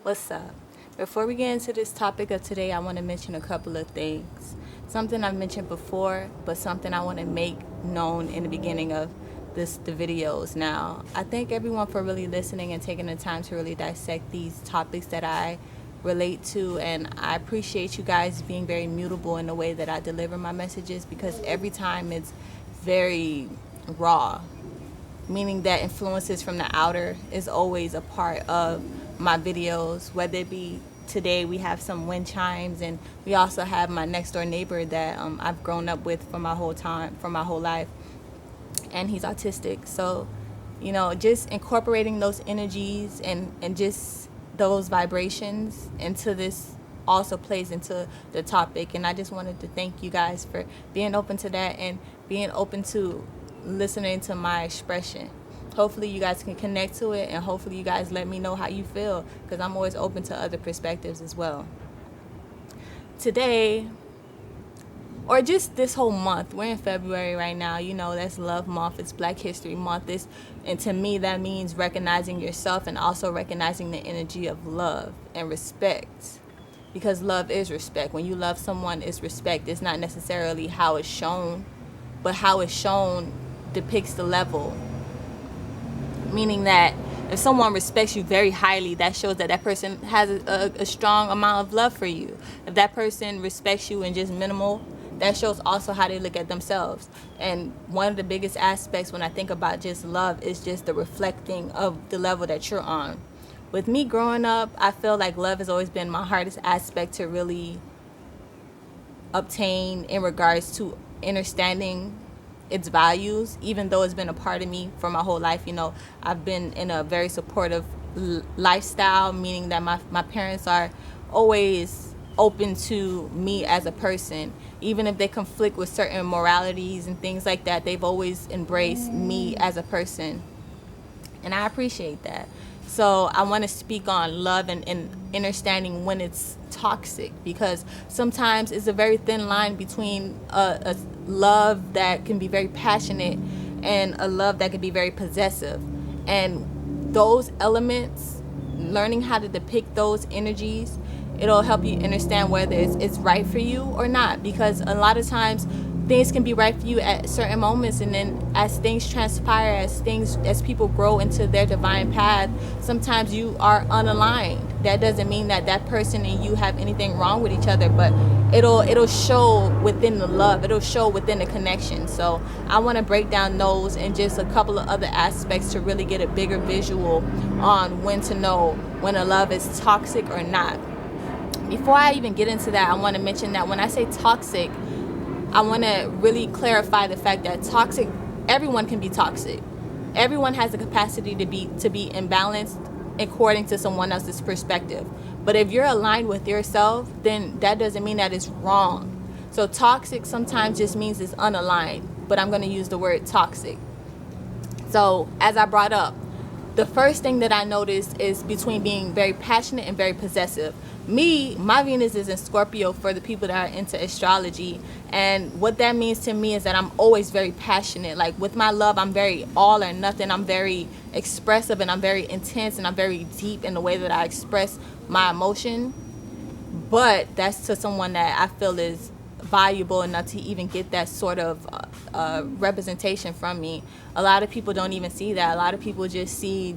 What's up? Before we get into this topic of today, I want to mention a couple of things. Something I've mentioned before, but something I want to make known in the beginning of the videos. Now, I thank everyone for really listening and taking the time to really dissect these topics that I relate to, and I appreciate you guys being very mutable in the way that I deliver my messages, because every time it's very raw, meaning that influences from the outer is always a part of my videos. Whether it be today, we have some wind chimes, and we also have my next door neighbor that I've grown up with for my whole life, and he's autistic. So, just incorporating those energies and just those vibrations into this also plays into the topic. And I just wanted to thank you guys for being open to that and being open to listening to my expression. Hopefully you guys can connect to it, and hopefully you guys let me know how you feel, because I'm always open to other perspectives as well. Today, or just this whole month, we're in February right now, that's Love Month, it's Black History Month, and to me that means recognizing yourself and also recognizing the energy of love and respect, because love is respect. When you love someone, it's respect. It's not necessarily how it's shown, but how it's shown depicts the level, meaning that if someone respects you very highly, that shows that that person has a strong amount of love for you. If that person respects you in just minimal, that shows also how they look at themselves. And one of the biggest aspects when I think about just love is just the reflecting of the level that you're on. With me growing up, I feel like love has always been my hardest aspect to really obtain in regards to understanding its values, even though it's been a part of me for my whole life. I've been in a very supportive lifestyle, meaning that my parents are always open to me as a person. Even if they conflict with certain moralities and things like that, they've always embraced me as a person, and I appreciate that. So I want to speak on love and understanding when it's toxic, because sometimes it's a very thin line between a love that can be very passionate and a love that can be very possessive. And those elements, learning how to depict those energies, it'll help you understand whether it's right for you or not, because a lot of times things can be right for you at certain moments, and then as things transpire, as people grow into their divine path, sometimes you are unaligned. That doesn't mean that person and you have anything wrong with each other, but it'll show within the love, it'll show within the connection. So I want to break down those and just a couple of other aspects to really get a bigger visual on when to know when a love is toxic or not. Before I even get into that, I want to mention that when I say toxic, I want to really clarify the fact that toxic, everyone can be toxic. Everyone has the capacity to be imbalanced according to someone else's perspective. But if you're aligned with yourself, then that doesn't mean that it's wrong. So toxic sometimes just means it's unaligned, but I'm going to use the word toxic. So as I brought up, the first thing that I noticed is between being very passionate and very possessive. My Venus is in Scorpio, for the people that are into astrology. And what that means to me is that I'm always very passionate. Like with my love, I'm very all or nothing. I'm very expressive, and I'm very intense, and I'm very deep in the way that I express my emotion. But that's to someone that I feel is valuable enough to even get that sort of representation from me. A lot of people don't even see that. A lot of people just see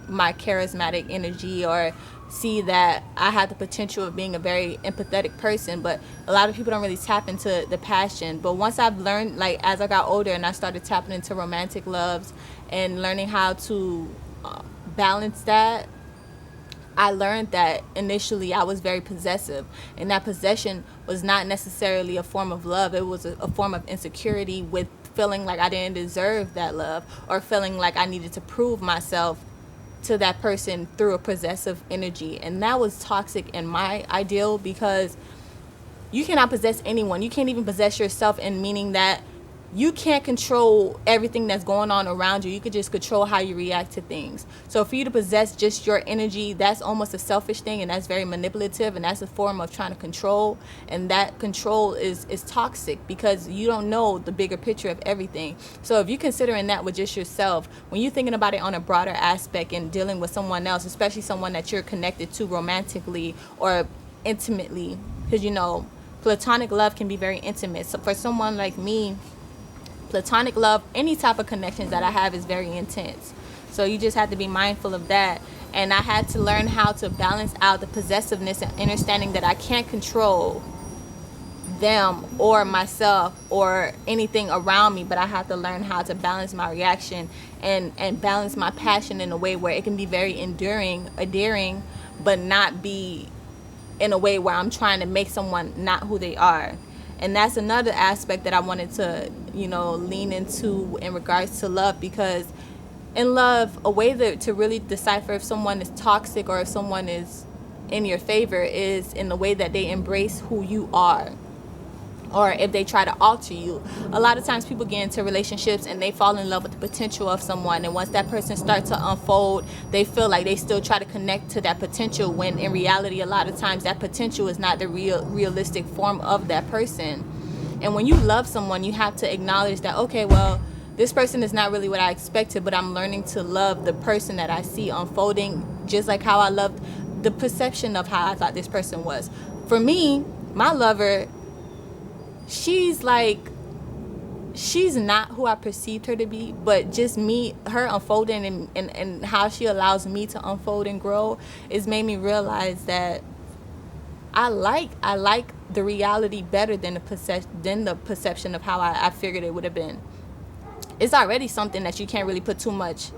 my charismatic energy, or see that I have the potential of being a very empathetic person, but a lot of people don't really tap into the passion. But once I've learned, like as I got older and I started tapping into romantic loves and learning how to balance that, I learned that initially I was very possessive, and that possession was not necessarily a form of love. It was a form of insecurity, with feeling like I didn't deserve that love, or feeling like I needed to prove myself to that person through a possessive energy. And that was toxic in my ideal, because you cannot possess anyone. You can't even possess yourself, in meaning that you can't control everything that's going on around you. You could just control how you react to things. So for you to possess just your energy, that's almost a selfish thing, and that's very manipulative, and that's a form of trying to control. And that control is toxic, because you don't know the bigger picture of everything. So if you're considering that with just yourself, when you're thinking about it on a broader aspect and dealing with someone else, especially someone that you're connected to romantically or intimately, because platonic love can be very intimate. So for someone like me, platonic love, any type of connections that I have is very intense. So you just have to be mindful of that. And I had to learn how to balance out the possessiveness and understanding that I can't control them or myself or anything around me, but I have to learn how to balance my reaction and balance my passion in a way where it can be very endearing, but not be in a way where I'm trying to make someone not who they are. And that's another aspect that I wanted to, lean into in regards to love, because in love, a way to really decipher if someone is toxic or if someone is in your favor is in the way that they embrace who you are, or if they try to alter you. A lot of times people get into relationships and they fall in love with the potential of someone, and once that person starts to unfold, they feel like they still try to connect to that potential, when in reality a lot of times that potential is not the realistic form of that person. And when you love someone, you have to acknowledge that, okay, well, this person is not really what I expected, but I'm learning to love the person that I see unfolding, just like how I loved the perception of how I thought this person was. For me, my lover, she's not who I perceived her to be, but just her unfolding and how she allows me to unfold and grow has made me realize that I like the reality better than the perception of how I figured it would have been. It's already something that you can't really put too much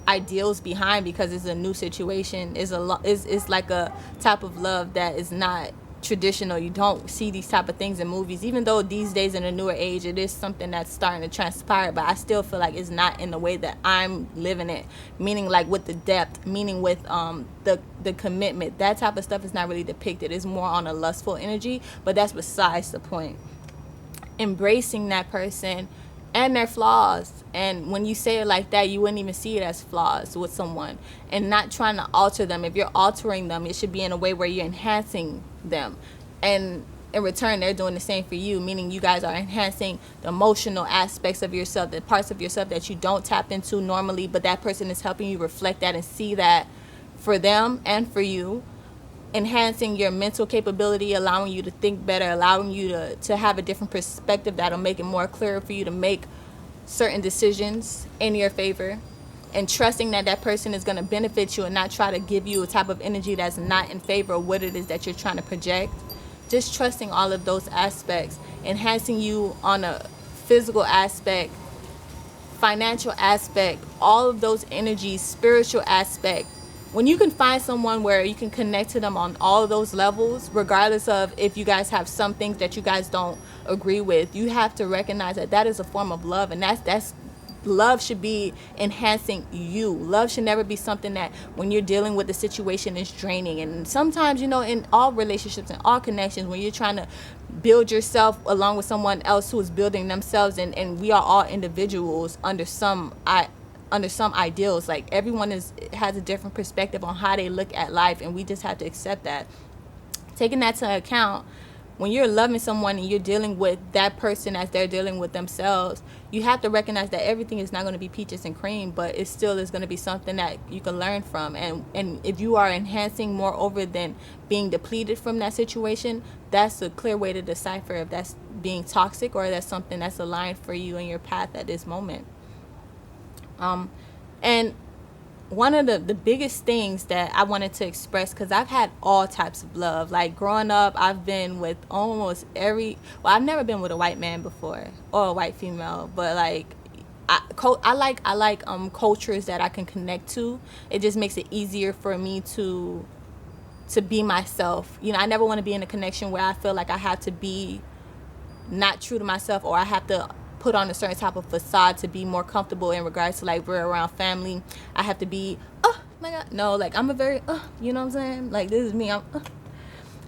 ideals behind, because it's a new situation. It's like a type of love that is not traditional. You don't see these type of things in movies, even though these days in a newer age it is something that's starting to transpire, but I still feel like it's not in the way that I'm living it, meaning like with the depth, meaning with the commitment. That type of stuff is not really depicted. It's more on a lustful energy, but that's besides the point. Embracing that person and their flaws, and when you say it like that, you wouldn't even see it as flaws with someone, and not trying to alter them. If you're altering them, it should be in a way where you're enhancing them, and in return they're doing the same for you, meaning you guys are enhancing the emotional aspects of yourself, the parts of yourself that you don't tap into normally, but that person is helping you reflect that and see that for them and for you, enhancing your mental capability, allowing you to think better, allowing you to have a different perspective that'll make it more clear for you to make certain decisions in your favor, and trusting that that person is going to benefit you and not try to give you a type of energy that's not in favor of what it is that you're trying to project. Just trusting all of those aspects, enhancing you on a physical aspect, financial aspect, all of those energies, spiritual aspect. When you can find someone where you can connect to them on all of those levels, regardless of if you guys have some things that you guys don't agree with, you have to recognize that that is a form of love, and that's love should be enhancing you. Love should never be something that when you're dealing with the situation is draining. And sometimes, in all relationships and all connections, when you're trying to build yourself along with someone else who is building themselves, and we are all individuals under some ideals. Like everyone has a different perspective on how they look at life, and we just have to accept that. Taking that to account, when you're loving someone and you're dealing with that person as they're dealing with themselves, you have to recognize that everything is not going to be peaches and cream, but it still is going to be something that you can learn from. And if you are enhancing more over than being depleted from that situation, that's a clear way to decipher if that's being toxic or that's something that's aligned for you in your path at this moment. And one of the biggest things that I wanted to express, because I've had all types of love. Like growing up, I've been with almost I've never been with a white man before or a white female, but like I like cultures that I can connect to. It just makes it easier for me to be myself. I never want to be in a connection where I feel like I have to be not true to myself, or I have to put on a certain type of facade to be more comfortable in regards to like we're around family. I have to be, oh my God, no, like I'm a very, you know what I'm saying? Like this is me.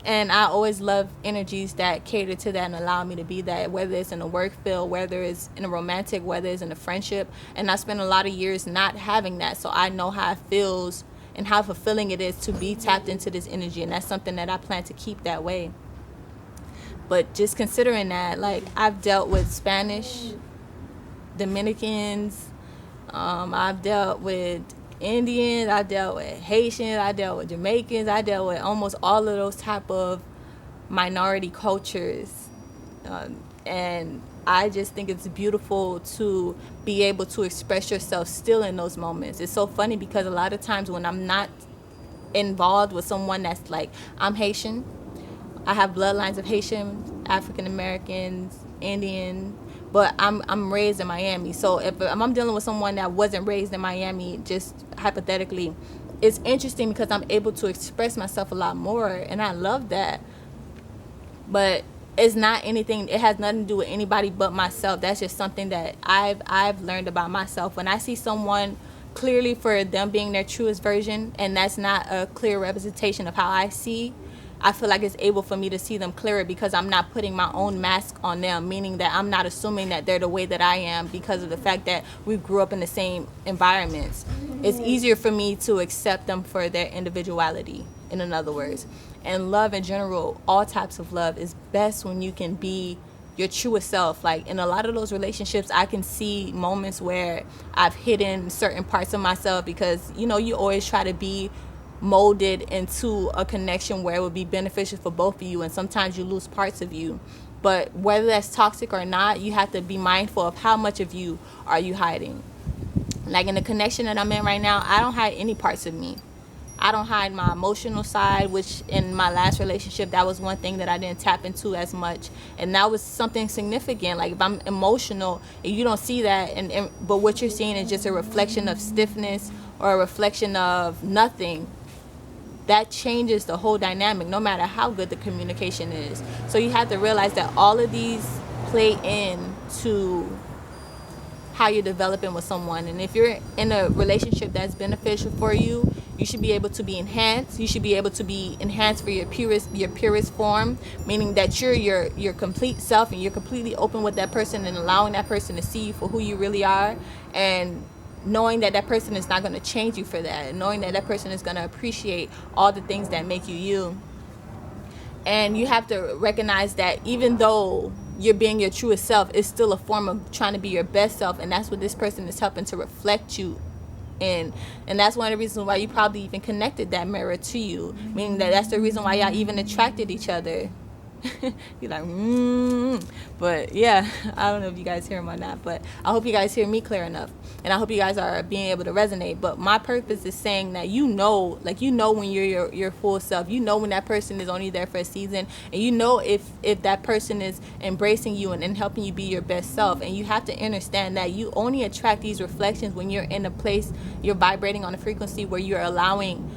And I always love energies that cater to that and allow me to be that, whether it's in a work field, whether it's in a romantic, whether it's in a friendship. And I spent a lot of years not having that, so I know how it feels and how fulfilling it is to be tapped into this energy, and that's something that I plan to keep that way. But just considering that, like, I've dealt with Spanish, Dominicans, I've dealt with Indians, I dealt with Haitians, I dealt with Jamaicans, I dealt with almost all of those type of minority cultures. And I just think it's beautiful to be able to express yourself still in those moments. It's so funny because a lot of times when I'm not involved with someone that's like, I'm Haitian, I have bloodlines of Haitian, African Americans, Indian, but I'm raised in Miami. So if I'm dealing with someone that wasn't raised in Miami, just hypothetically, it's interesting because I'm able to express myself a lot more, and I love that. But it's not anything, it has nothing to do with anybody but myself. That's just something that I've learned about myself. When I see someone clearly for them being their truest version, and that's not a clear representation of how I see, I feel like it's able for me to see them clearer because I'm not putting my own mask on them, meaning that I'm not assuming that they're the way that I am because of the fact that we grew up in the same environments. It's easier for me to accept them for their individuality, in other words. And love in general, all types of love, is best when you can be your truest self. Like, in a lot of those relationships, I can see moments where I've hidden certain parts of myself because, you know, you always try to be molded into a connection where it would be beneficial for both of you, and sometimes you lose parts of you. But whether that's toxic or not, you have to be mindful of how much of you are you hiding. Like in the connection that I'm in right now, I don't hide any parts of me. I don't hide my emotional side, which in my last relationship, that was one thing that I didn't tap into as much. And that was something significant. Like, if I'm emotional and you don't see that, but what you're seeing is just a reflection of stiffness or a reflection of nothing, that changes the whole dynamic, no matter how good the communication is. So you have to realize that all of these play into how you're developing with someone. And if you're in a relationship that's beneficial for you, you should be able to be enhanced. You should be able to be enhanced for your purest form, meaning that you're your complete self and you're completely open with that person and allowing that person to see you for who you really are, and knowing that that person is not going to change you for that, and knowing that that person is going to appreciate all the things that make you you. And you have to recognize that even though you're being your truest self, it's still a form of trying to be your best self, and that's what this person is helping to reflect you in. And that's one of the reasons why you probably even connected that mirror to you, meaning that that's the reason why y'all even attracted each other. You're like, But yeah, I don't know if you guys hear him or not, but I hope you guys hear me clear enough, and I hope you guys are being able to resonate. But my purpose is saying that when you're your full self, when that person is only there for a season, and if that person is embracing you and helping you be your best self. And you have to understand that you only attract these reflections when you're in a place, you're vibrating on a frequency where you're allowing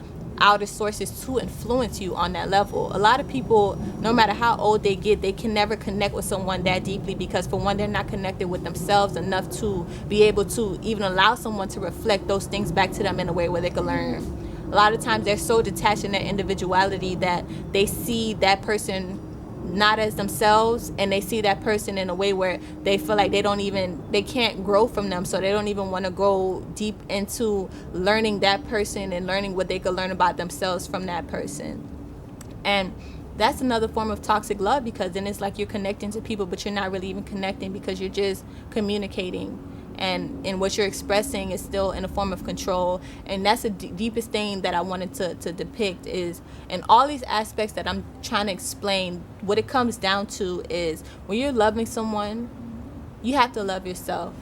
outer sources to influence you on that level. A lot of people, no matter how old they get, they can never connect with someone that deeply because, for one, they're not connected with themselves enough to be able to even allow someone to reflect those things back to them in a way where they can learn. A lot of times they're so detached in their individuality that they see that person not as themselves, and they see that person in a way where they feel like they can't grow from them, so they don't even want to go deep into learning that person and learning what they could learn about themselves from that person. And that's another form of toxic love, because then it's like you're connecting to people but you're not really even connecting, because you're just communicating, and what you're expressing is still in a form of control. And that's the deepest thing that I wanted to depict, is in all these aspects that I'm trying to explain, what it comes down to is, when you're loving someone, you have to love yourself.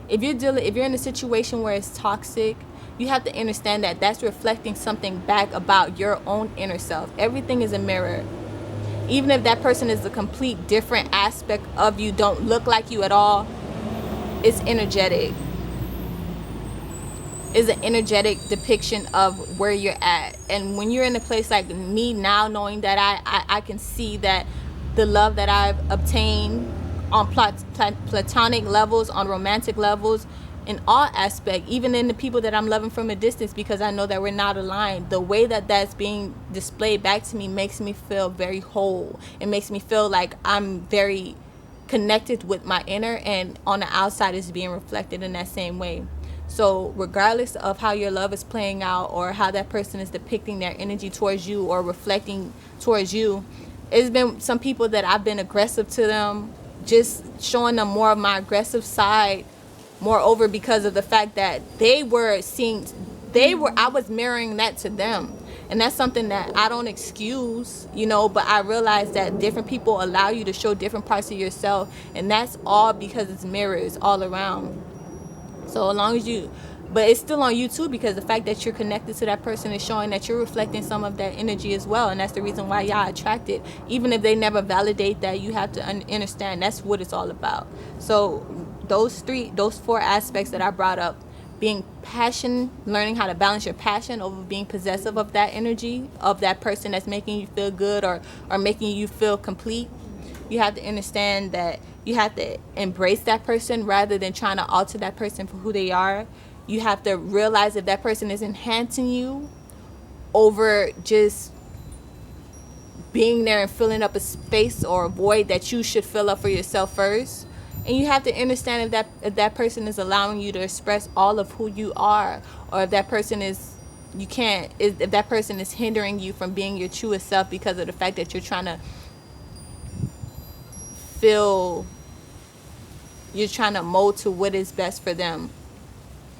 If you're in a situation where it's toxic, you have to understand that that's reflecting something back about your own inner self. Everything is a mirror. Even if that person is a complete different aspect of you, don't look like you at all, it's energetic. Is an energetic depiction of where you're at. And when you're in a place like me now, knowing that I can see that the love that I've obtained on platonic levels, on romantic levels, in all aspect, even in the people that I'm loving from a distance, because I know that we're not aligned. The way that that's being displayed back to me makes me feel very whole. It makes me feel like I'm very connected with my inner, and on the outside is being reflected in that same way. So regardless of how your love is playing out or how that person is depicting their energy towards you or reflecting towards you, it's been some people that I've been aggressive to them, just showing them more of my aggressive side, moreover because of the fact that I was mirroring that to them. And that's something that I don't excuse, but I realize that different people allow you to show different parts of yourself, and that's all because it's mirrors all around. So as long as but it's still on you too, because the fact that you're connected to that person is showing that you're reflecting some of that energy as well, and that's the reason why y'all attracted. Even if they never validate that, you have to understand that's what it's all about. So those 4 aspects that I brought up, being passion, learning how to balance your passion over being possessive of that energy of that person that's making you feel good or making you feel complete. You have to understand that you have to embrace that person rather than trying to alter that person for who they are. You have to realize if that person is enhancing you over just being there and filling up a space or a void that you should fill up for yourself first. And you have to understand if that person is allowing you to express all of who you are, or if that person is if that person is hindering you from being your truest self because of the fact that you're trying to mold to what is best for them.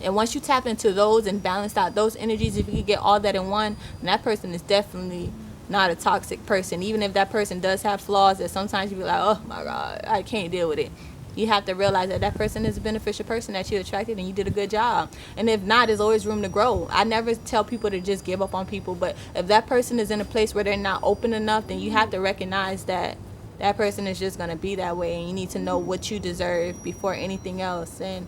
And once you tap into those and balance out those energies, if you can get all that in one, then that person is definitely not a toxic person. Even if that person does have flaws that sometimes you be like, oh my God, I can't deal with it. You have to realize that person is a beneficial person that you attracted, and you did a good job. And if not, there's always room to grow. I never tell people to just give up on people, but if that person is in a place where they're not open enough, then you have to recognize that person is just going to be that way, and you need to know what you deserve before anything else. And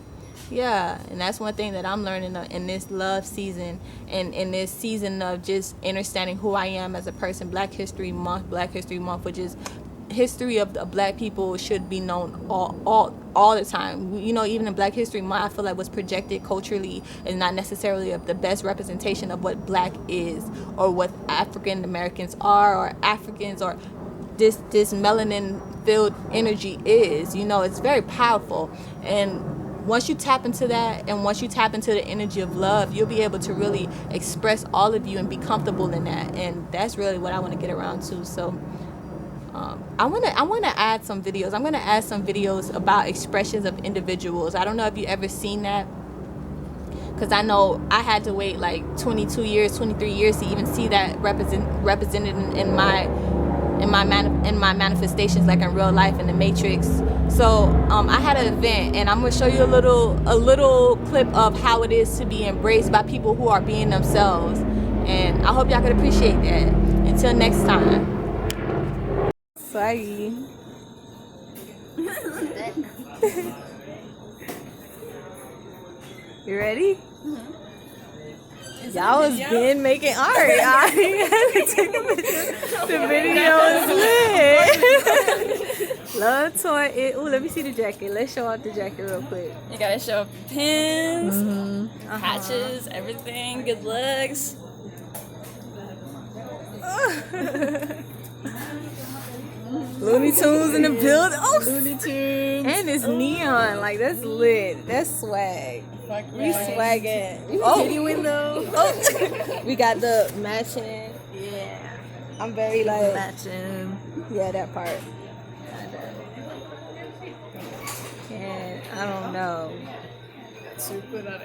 that's one thing that I'm learning in this love season, and in this season of just understanding who I am as a person. Black History Month, which is history of the Black people, should be known all the time. Even in Black History Month, I feel like what's projected culturally is not necessarily of the best representation of what Black is, or what African Americans are, or Africans, or this melanin filled energy is. It's very powerful. And once you tap into that, and once you tap into the energy of love, you'll be able to really express all of you and be comfortable in that. And that's really what I want to get around to. So I want to add some videos. I'm going to add some videos about expressions of individuals. I don't know if you ever seen that, because I know I had to wait like 22 years, 23 years to even see that represented in my manifestations, like in real life, in the Matrix. So I had an event, and I'm gonna show you a little clip of how it is to be embraced by people who are being themselves, and I hope y'all could appreciate that. Until next time. Sorry. You ready? Y'all was been making art. I had to take a picture. The video is lit. Love toy. Ooh, let me see the jacket. Let's show off the jacket real quick. You gotta show pins, patches, everything. Good looks. Looney Tunes in the building. Oh, Looney Tunes. And it's neon. Like, that's lit. That's swag. We swagging. Kitty window. Oh, we got the matching. Yeah, I'm very like matching. Yeah, that part. And I don't know. Super.